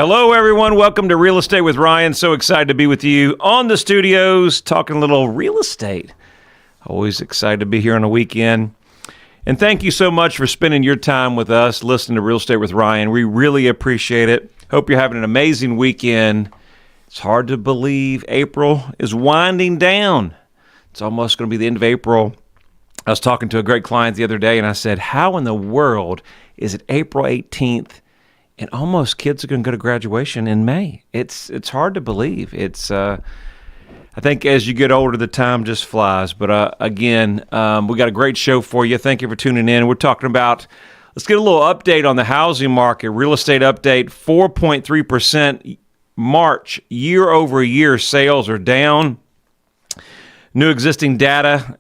Hello, everyone. Welcome to Real Estate with Ryan. So excited to be with you on the studios, talking a little real estate. Always excited to be here on a weekend. And thank you so much for spending your time with us, listening to Real Estate with Ryan. We really appreciate it. Hope you're having an amazing weekend. It's hard to believe April is winding down. It's almost going to be the end of April. I was talking to a great client the other day, and I said, how in the world is it April 18th? And almost kids are going to go to graduation in May. It's hard to believe. I think as you get older, the time just flies. But again, we got a great show for you. Thank you for tuning in. We're talking about, let's get a little update on the housing market. Real estate update, 4.3% March year over year sales are down. New existing data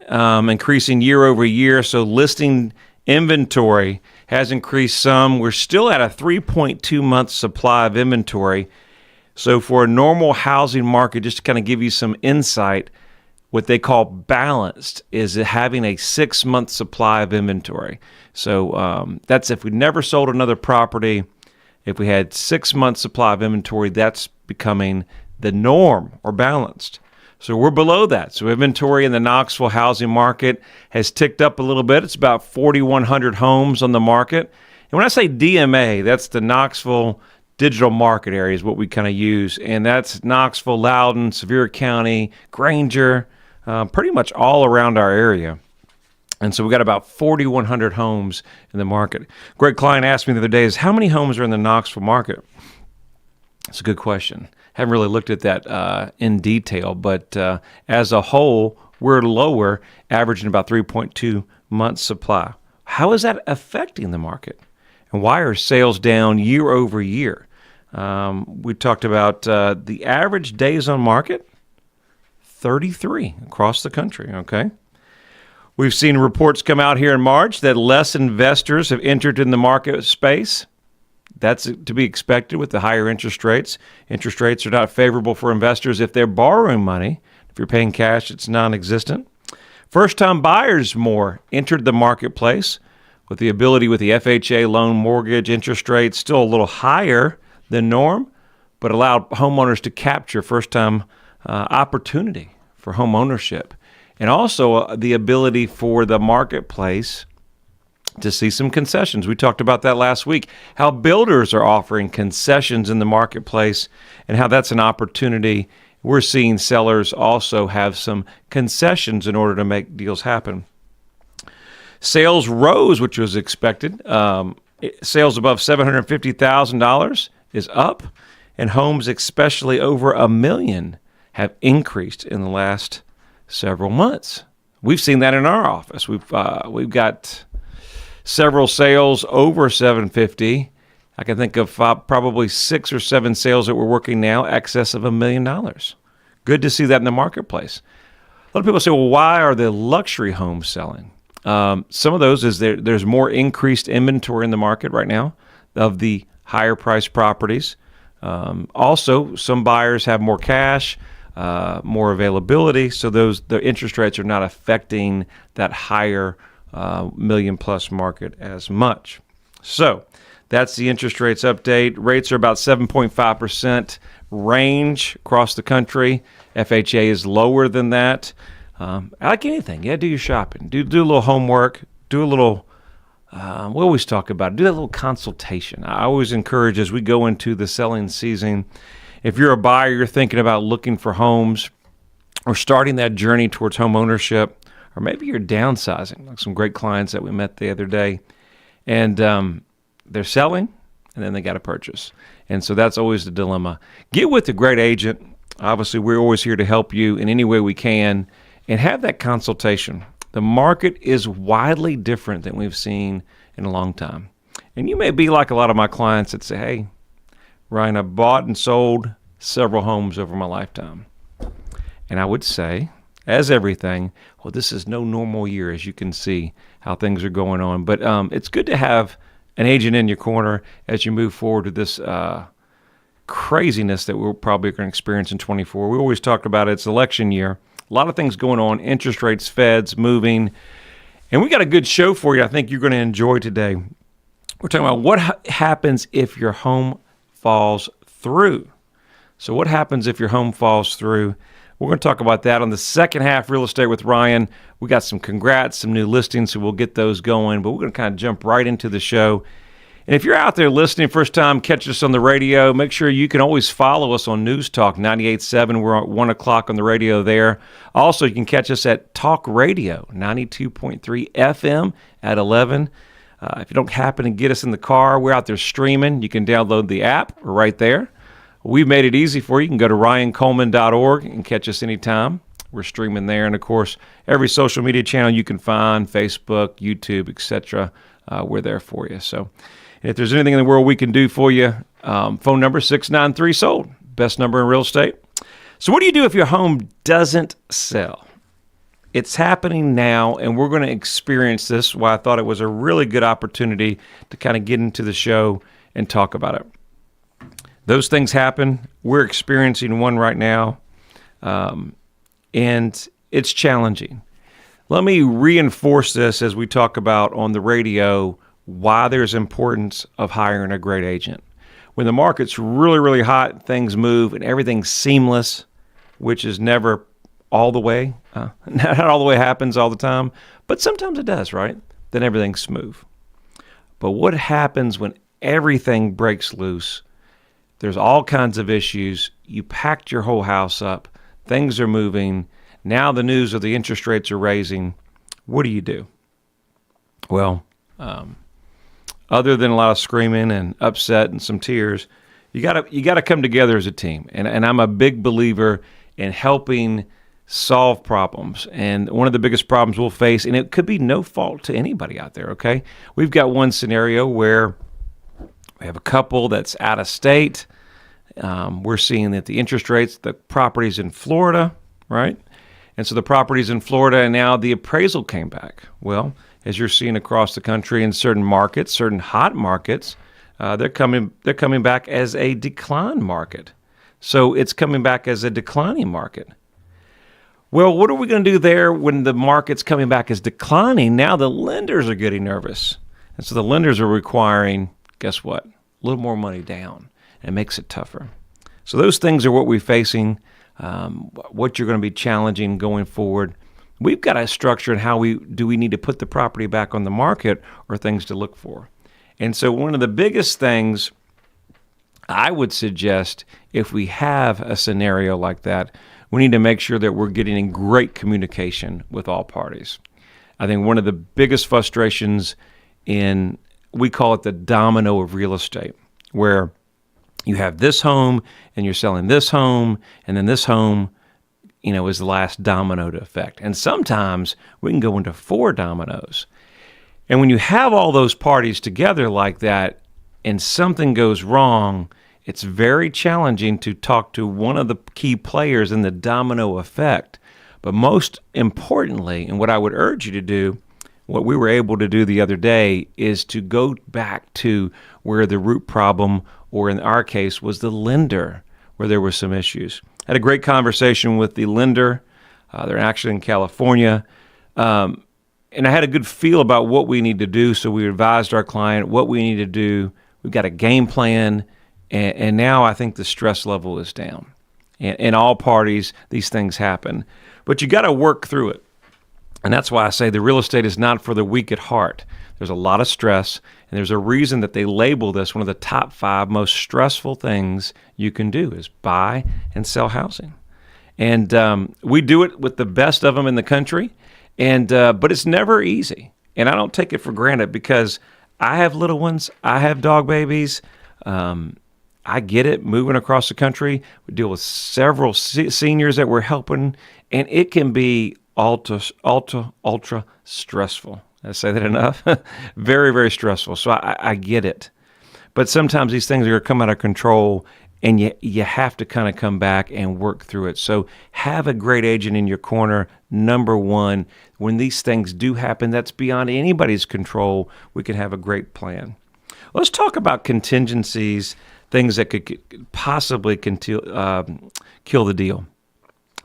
increasing year over year. So listing inventory has increased some. We're still at a 3.2 month supply of inventory. So for a normal housing market, just to kind of give you some insight, what they call balanced is having a 6 month supply of inventory. So that's if we never sold another property. If we had 6 months supply of inventory, that's becoming the norm or balanced. So we're below that. So inventory in the Knoxville housing market has ticked up a little bit. It's about 4,100 homes on the market. And when I say DMA, that's the Knoxville digital market area is what we kind of use. And that's Knoxville, Loudoun, Sevier County, Granger, pretty much all around our area. And so we got about 4,100 homes in the market. Great client asked me the other day is how many homes are in the Knoxville market? That's a good question. Haven't really looked at that in detail, but as a whole, we're lower, averaging about 3.2 months supply. How is that affecting the market? And why are sales down year over year? We talked about the average days on market, 33 across the country, okay? We've seen reports come out here in March that less investors have entered in the market space. That's to be expected with the higher interest rates. Interest rates are not favorable for investors if they're borrowing money. If you're paying cash, it's non-existent. First-time buyers more entered the marketplace with the ability with the FHA loan mortgage interest rates still a little higher than norm, but allowed homeowners to capture first-time opportunity for home ownership. And also the ability for the marketplace to see some concessions. We talked about that last week, how builders are offering concessions in the marketplace and how that's an opportunity. We're seeing sellers also have some concessions in order to make deals happen. Sales rose, which was expected. Sales above $750,000 is up, and homes especially over $1 million have increased in the last several months. We've seen that in our office. We've got several sales over $750,000. I can think of probably 6 or 7 sales that we're working now, excess of $1 million. Good to see that in the marketplace. A lot of people say, well, why are the luxury homes selling? Some of those is there's more increased inventory in the market right now of the higher priced properties. Also, some buyers have more cash, more availability, so the interest rates are not affecting that higher million plus market as much. So that's the interest rates update. Rates are about 7.5% range across the country. FHA is lower than that. Like anything, do your shopping. Do a little homework. Do a little, we always talk about it. Do that little consultation. I always encourage as we go into the selling season, if you're a buyer, you're thinking about looking for homes or starting that journey towards home ownership, or maybe you're downsizing, like some great clients that we met the other day, and they're selling, and then they got to purchase. And so that's always the dilemma. Get with a great agent. Obviously, we're always here to help you in any way we can, and have that consultation. The market is widely different than we've seen in a long time. And you may be like a lot of my clients that say, hey, Ryan, I bought and sold several homes over my lifetime. And I would say, as everything, well, this is no normal year, as you can see how things are going on. But it's good to have an agent in your corner as you move forward with this craziness that we're probably going to experience in 24. We always talk about it's election year. A lot of things going on, interest rates, feds moving. And we got a good show for you I think you're going to enjoy today. We're talking about what happens if your home falls through. So what happens if your home falls through? We're going to talk about that on the second half, Real Estate with Ryan. We got some congrats, some new listings, so we'll get those going. But we're going to kind of jump right into the show. And if you're out there listening first time, catch us on the radio, make sure you can always follow us on News Talk 98.7. We're at 1 o'clock on the radio there. Also, you can catch us at Talk Radio 92.3 FM at 11. If you don't happen to get us in the car, we're out there streaming. You can download the app right there. We've made it easy for you. You can go to ryancoleman.org and catch us anytime. We're streaming there. And, of course, every social media channel you can find, Facebook, YouTube, etc., we're there for you. So if there's anything in the world we can do for you, phone number 693-SOLD, best number in real estate. So what do you do if your home doesn't sell? It's happening now, and we're going to experience this, why I thought it was a really good opportunity to kind of get into the show and talk about it. Those things happen. We're experiencing one right now, and it's challenging. Let me reinforce this as we talk about on the radio why there's importance of hiring a great agent. When the market's really, really hot, things move, and everything's seamless, which is never all the way. Not all the way happens all the time, but sometimes it does, right? Then everything's smooth. But what happens when everything breaks loose? There's all kinds of issues. You packed your whole house up. Things are moving. Now the news of the interest rates are raising. What do? Well, other than a lot of screaming and upset and some tears, you gotta come together as a team. And I'm a big believer in helping solve problems. And one of the biggest problems we'll face, and it could be no fault to anybody out there, okay? We've got one scenario where we have a couple that's out of state. We're seeing that the interest rates, the property's in Florida, right? And so the property's in Florida, and now the appraisal came back. Well, as you're seeing across the country in certain markets, certain hot markets, they're coming back as a decline market. So it's coming back as a declining market. Well, what are we going to do there when the market's coming back as declining? Now the lenders are getting nervous. And so the lenders are requiring, guess what? A little more money down. And it makes it tougher. So those things are what we're facing, what you're going to be challenging going forward. We've got a structure in how we need to put the property back on the market or things to look for. And so one of the biggest things I would suggest if we have a scenario like that, we need to make sure that we're getting in great communication with all parties. I think one of the biggest frustrations we call it the domino of real estate, where you have this home and you're selling this home, and then this home, is the last domino to affect. And sometimes we can go into 4 dominoes. And when you have all those parties together like that and something goes wrong, it's very challenging to talk to one of the key players in the domino effect. But most importantly, and what I would urge you to do, what we were able to do the other day is to go back to where the root problem, or in our case, was the lender, where there were some issues. I had a great conversation with the lender. They're actually in California. And I had a good feel about what we need to do, so we advised our client what we need to do. We've got a game plan, and now I think the stress level is down. And in all parties, these things happen. But you got to work through it. And that's why I say the real estate is not for the weak at heart. There's a lot of stress, and there's a reason that they label this one of the top 5 most stressful things you can do is buy and sell housing. And we do it with the best of them in the country, but it's never easy. And I don't take it for granted because I have little ones. I have dog babies. I get it, moving across the country. We deal with several seniors that we're helping, and it can be ultra stressful. Did I say that enough? Very, very stressful. So I get it. But sometimes these things are going to come out of control, and you have to kind of come back and work through it. So have a great agent in your corner. Number one, when these things do happen, that's beyond anybody's control, we can have a great plan. Let's talk about contingencies, things that could possibly kill the deal.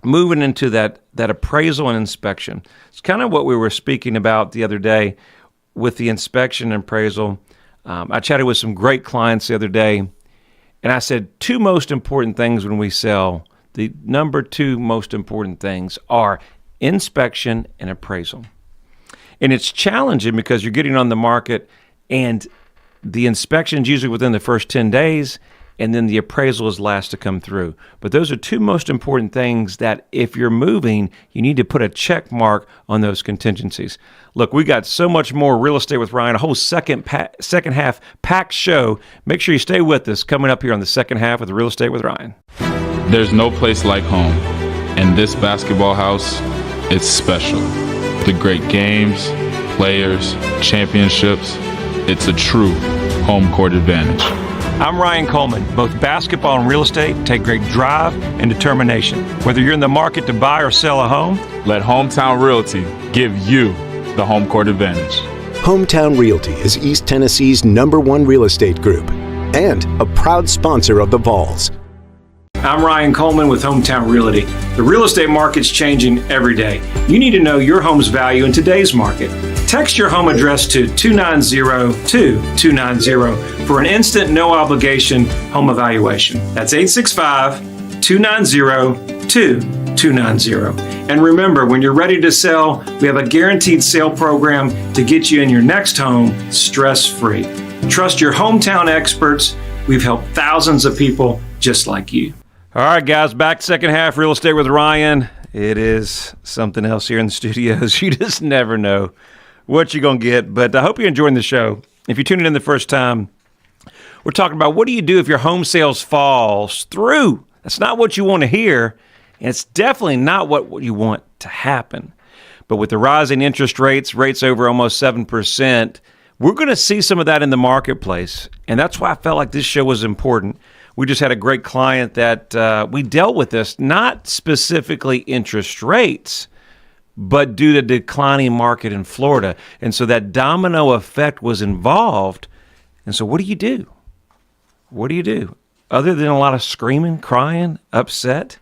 Moving into that appraisal and inspection. It's kind of what we were speaking about the other day with the inspection and appraisal. I chatted with some great clients the other day, And I said, two most important things when we sell, the number two most important things are inspection and appraisal. And it's challenging because you're getting on the market and the inspection's usually within the first 10 days, and then the appraisal is last to come through. But those are two most important things that if you're moving, you need to put a check mark on those contingencies. Look, we got so much more Real Estate with Ryan, a whole second half packed show. Make sure you stay with us coming up here on the second half of the Real Estate with Ryan. There's no place like home, and this basketball house, it's special. The great games, players, championships, it's a true home court advantage. I'm Ryan Coleman. Both basketball and real estate take great drive and determination. Whether you're in the market to buy or sell a home, let Hometown Realty give you the home court advantage. Hometown Realty is East Tennessee's #1 real estate group and a proud sponsor of the Vols. I'm Ryan Coleman with Hometown Realty. The real estate market's changing every day. You need to know your home's value in today's market. Text your home address to 290-2290 for an instant, no-obligation home evaluation. That's 865-290-2290. And remember, when you're ready to sell, we have a guaranteed sale program to get you in your next home stress-free. Trust your hometown experts. We've helped thousands of people just like you. All right, guys, back second half, Real Estate with Ryan. It is something else here in the studios. You just never know what you're going to get, but I hope you're enjoying the show. If you're tuning in the first time, we're talking about what do you do if your home sales falls through? That's not what you want to hear, and it's definitely not what you want to happen. But with the rising interest rates over almost 7%, we're going to see some of that in the marketplace, and that's why I felt like this show was important. We just had a great client that we dealt with this, not specifically interest rates, but due to declining market in Florida. And so that domino effect was involved. And so what do you do? What do you do? Other than a lot of screaming, crying, upset,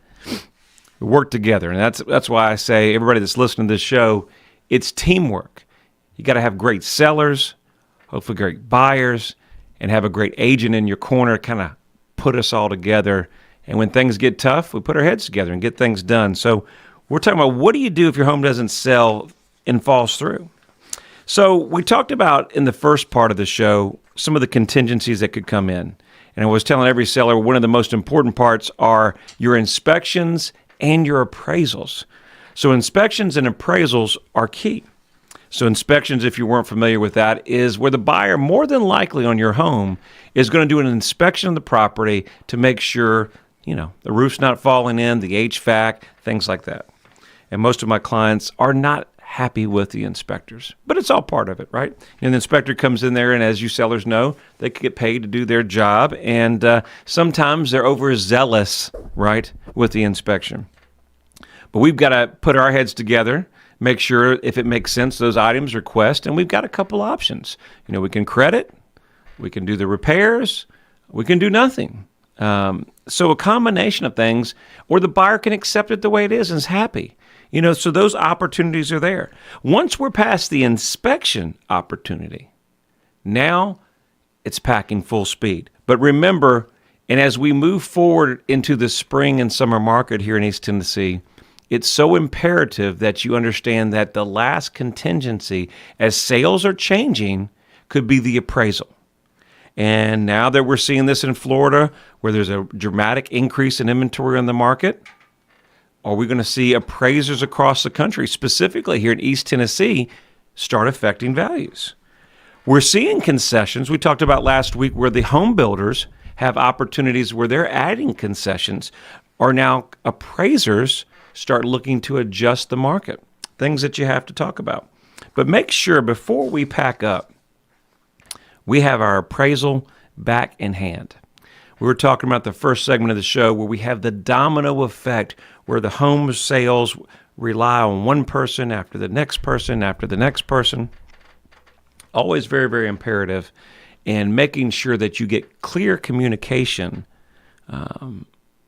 we work together. And that's why I say, everybody that's listening to this show, it's teamwork. You got to have great sellers, hopefully great buyers, and have a great agent in your corner, kind of put us all together. And when things get tough, we put our heads together and get things done. So we're talking about what do you do if your home doesn't sell and falls through? So we talked about in the first part of the show some of the contingencies that could come in. And I was telling every seller one of the most important parts are your inspections and your appraisals. So inspections and appraisals are key. So inspections, if you weren't familiar with that, is where the buyer more than likely on your home is going to do an inspection of the property to make sure, the roof's not falling in, the HVAC, things like that. And most of my clients are not happy with the inspectors, but it's all part of it, right? And the inspector comes in there, and as you sellers know, they get paid to do their job, and sometimes they're overzealous, right, with the inspection. But we've got to put our heads together, make sure if it makes sense, those items request, and we've got a couple options. We can credit, we can do the repairs, we can do nothing. So a combination of things, or the buyer can accept it the way it is and is happy. So those opportunities are there. Once we're past the inspection opportunity, now it's packing full speed. But remember, and as we move forward into the spring and summer market here in East Tennessee, it's so imperative that you understand that the last contingency, as sales are changing, could be the appraisal. And now that we're seeing this in Florida, where there's a dramatic increase in inventory on the market, are we going to see appraisers across the country, specifically here in East Tennessee, start affecting values? We're seeing concessions. We talked about last week where the home builders have opportunities where they're adding concessions, or now appraisers start looking to adjust the market, things that you have to talk about. But make sure before we pack up, we have our appraisal back in hand. We were talking about the first segment of the show where we have the domino effect where the home sales rely on one person after the next person after the next person. Always very, very imperative in making sure that you get clear communication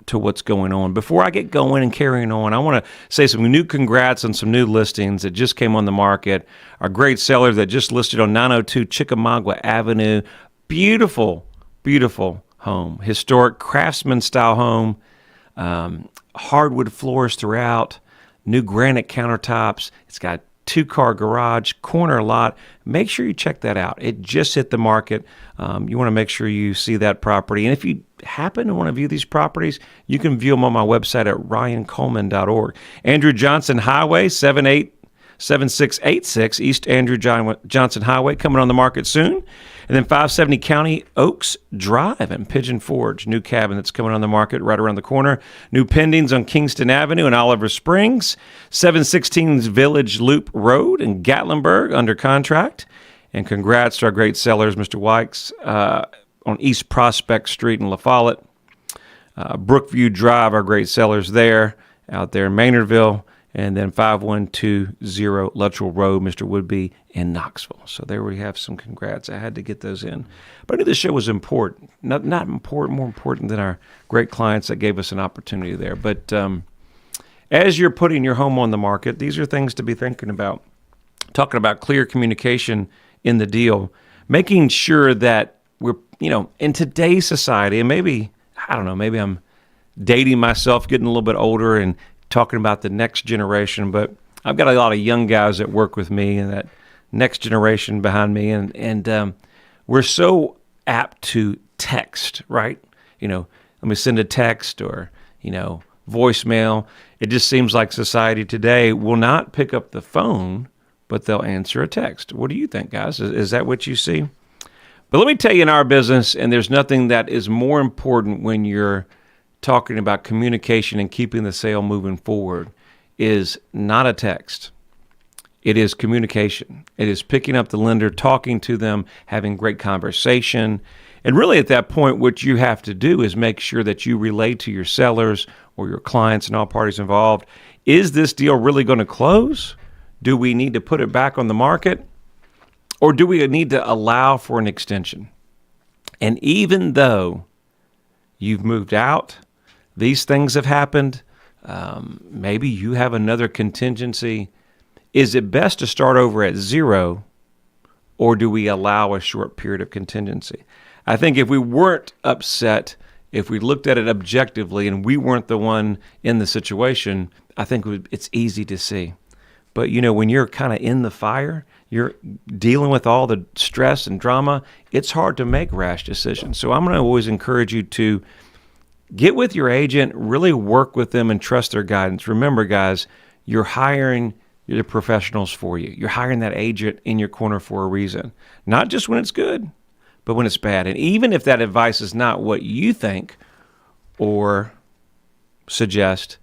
to what's going on. Before I get going and carrying on, I want to say some new congrats on some new listings that just came on the market. Our great seller that just listed on 902 Chickamauga Avenue. Beautiful, beautiful home. Historic craftsman-style home, hardwood floors throughout, new granite countertops. It's got 2-car garage, corner lot. Make sure you check that out. It just hit the market. You want to make sure you see that property. And if you happen to want to view these properties, you can view them on my website at ryancoleman.org. Andrew Johnson Highway, 7686 East Andrew Johnson Highway, coming on the market soon. And then 570 County Oaks Drive in Pigeon Forge, new cabin that's coming on the market right around the corner. New pendings on Kingston Avenue in Oliver Springs. 716 Village Loop Road in Gatlinburg under contract. And congrats to our great sellers, Mr. Wykes, on East Prospect Street in La Follette. Brookview Drive, our great sellers there, out there in Maynardville. And then 5120 Luttrell Road, Mr. Woodby in Knoxville. So there we have some congrats. I had to get those in. But I knew this show was important. Not important, more important than our great clients that gave us an opportunity there. But as you're putting your home on the market, these are things to be thinking about. Talking about clear communication in the deal, making sure that we're, in today's society, and maybe I'm dating myself, getting a little bit older and talking about the next generation, but I've got a lot of young guys that work with me and that next generation behind me, and we're so apt to text, right? Let me send a text or, voicemail. It just seems like society today will not pick up the phone, but they'll answer a text. What do you think, guys? Is that what you see? But let me tell you, in our business, and there's nothing that is more important when you're talking about communication and keeping the sale moving forward, is not a text. It is communication. It is picking up the lender, talking to them, having great conversation. And really at that point, what you have to do is make sure that you relay to your sellers or your clients and all parties involved, is this deal really going to close? Do we need to put it back on the market? Or do we need to allow for an extension? And even though you've moved out, these things have happened, maybe you have another contingency. Is it best to start over at zero, or do we allow a short period of contingency? I think if we weren't upset, if we looked at it objectively and we weren't the one in the situation, I think it's easy to see. But, when you're kind of in the fire, you're dealing with all the stress and drama, it's hard to make rash decisions. So I'm going to always encourage you to get with your agent, really work with them and trust their guidance. Remember, guys, you're hiring the professionals for you. You're hiring that agent in your corner for a reason, not just when it's good, but when it's bad. And even if that advice is not what you think or suggest,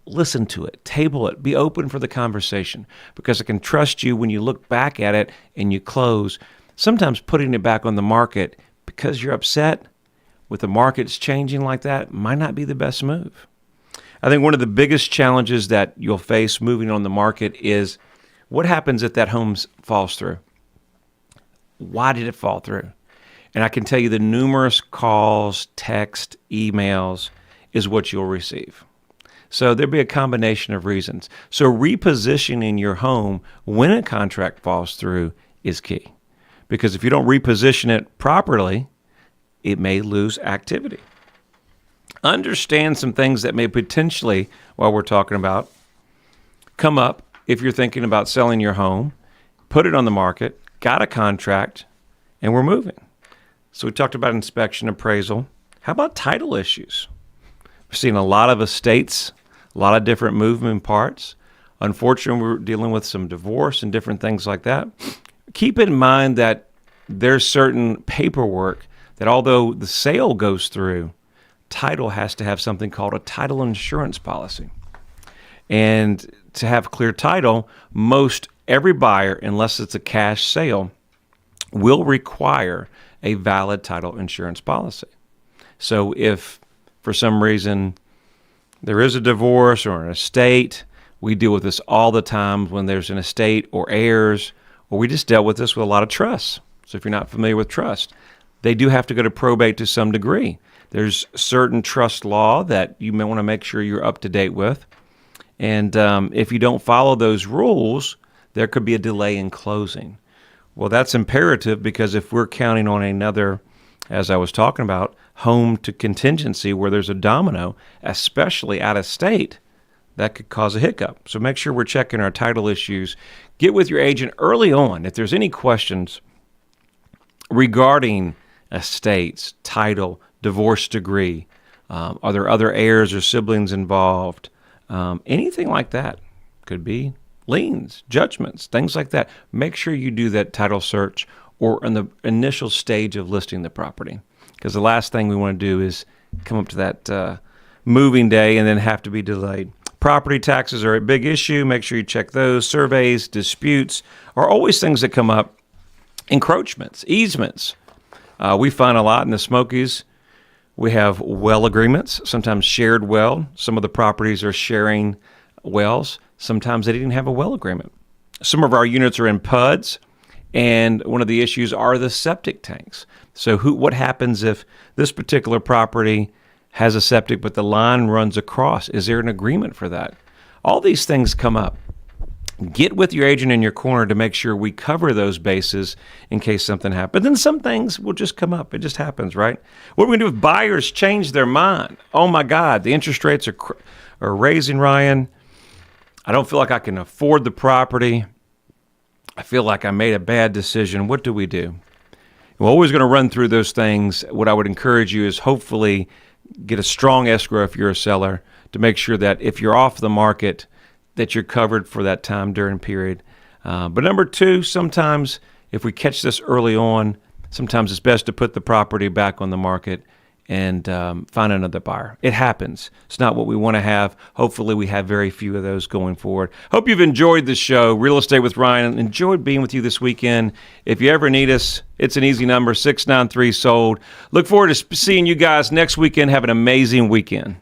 listen to it, table it, be open for the conversation, because I can trust you when you look back at it and you close. Sometimes putting it back on the market because you're upset with the markets changing like that might not be the best move. I think one of the biggest challenges that you'll face moving on the market is what happens if that home falls through? Why did it fall through? And I can tell you the numerous calls, text, emails is what you'll receive. So there'll be a combination of reasons. So repositioning your home when a contract falls through is key. Because if you don't reposition it properly, it may lose activity. Understand some things that may potentially, while we're talking about, come up if you're thinking about selling your home, put it on the market, got a contract, and we're moving. So we talked about inspection, appraisal. How about title issues? We're seeing a lot of estates, a lot of different moving parts. Unfortunately, we're dealing with some divorce and different things like that. Keep in mind that there's certain paperwork that although the sale goes through, title has to have something called a title insurance policy. And to have clear title, most every buyer, unless it's a cash sale, will require a valid title insurance policy. So if for some reason there is a divorce or an estate, we deal with this all the time when there's an estate or heirs, or we just dealt with this with a lot of trusts. So if you're not familiar with trust, they do have to go to probate to some degree. There's certain trust law that you may want to make sure you're up to date with. And if you don't follow those rules, there could be a delay in closing. Well, that's imperative because if we're counting on another, as I was talking about, home to contingency where there's a domino, especially out of state, that could cause a hiccup. So make sure we're checking our title issues. Get with your agent early on. If there's any questions regarding estates, title, divorce degree, are there other heirs or siblings involved, anything like that, could be liens, judgments, things like that. Make sure you do that title search or in the initial stage of listing the property, because the last thing we want to do is come up to that moving day and then have to be delayed. Property taxes are a big issue. Make sure you check those. Surveys, disputes are always things that come up. Encroachments, easements. We find a lot in the Smokies. We have well agreements, sometimes shared well. Some of the properties are sharing wells. Sometimes they didn't have a well agreement. Some of our units are in PUDs, and one of the issues are the septic tanks. So what happens if this particular property has a septic, but the line runs across? Is there an agreement for that? All these things come up. Get with your agent in your corner to make sure we cover those bases in case something happens. But then some things will just come up. It just happens, right? What are we going to do if buyers change their mind? Oh, my God, the interest rates are raising, Ryan. I don't feel like I can afford the property. I feel like I made a bad decision. What do we do? We're always going to run through those things. What I would encourage you is hopefully get a strong escrow if you're a seller to make sure that if you're off the market, that you're covered for that time during period. But number two, sometimes if we catch this early on, sometimes it's best to put the property back on the market and find another buyer. It happens. It's not what we want to have. Hopefully we have very few of those going forward. Hope you've enjoyed this show, Real Estate with Ryan. Enjoyed being with you this weekend. If you ever need us, it's an easy number, 693-SOLD. Look forward to seeing you guys next weekend. Have an amazing weekend.